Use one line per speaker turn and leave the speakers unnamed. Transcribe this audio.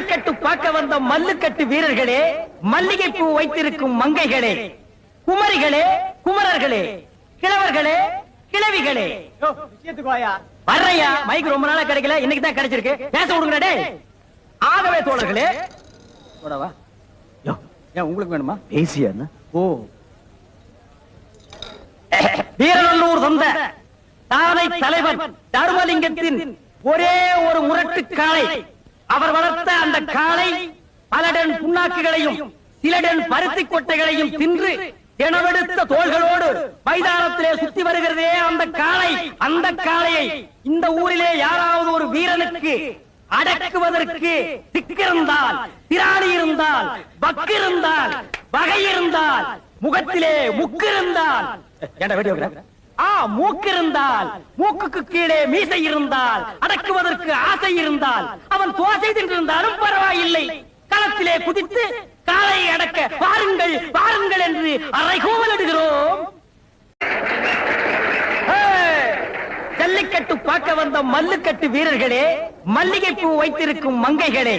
ஜல்லிக்கட்டு பார்க்க வந்த மல்லுக்கட்டு வீரர்களே, மல்லிகை பூ வைத்திருக்கும் மங்கைகளே, குமரிகளே, குமரர்களே, கிழவர்களே, கிழவிகளே, வர்றையா மைக் ரொம்ப நாளா கிடைக்கல, இன்னைக்கு தான் கிடைச்சிருக்கு, பேச விடுங்க டேய். ஆகவே தோழர்களே, உங்களுக்கு வேணுமா பேசியா? ஓ, வீரநல்லூர் சொந்த தானை தலைவர் தர்மலிங்கத்தின் ஒரே ஒரு முரட்டு காளை, அவர் வளர்த்த அந்த காளை பலடன் புண்ணாக்குகளையும் சிலடன் பருத்தி கொட்டைகளையும் தின்று தினவெடுத்த தோள்களோடு மைதானத்திலே சுத்தி வருகிறதே அந்த காளை. அந்த காளையை இந்த ஊரிலே யாராவது ஒரு வீரனுக்கு அடக்குவதற்கு திக்கிருந்தால், திராணி இருந்தால், பக்கு இருந்தால், வகை இருந்தால், முகத்திலே முக்கு இருந்தால், மூக்கு இருந்தால், மூக்குக்கு கீழே மீசை இருந்தால், அடக்குவதற்கு ஆசை இருந்தால், அவன் தோசை தின்றிருந்தாலும் பரவாயில்லை, களத்திலே குதித்து காலை அடக்க வாருங்கள் வாருங்கள் என்று அறைகூவலிடுகிறோம். ஜல்லிக்கட்டு பார்க்க வந்த மல்லுக்கட்டு வீரர்களே, மல்லிகை பூ வைத்திருக்கும் மங்கைகளே,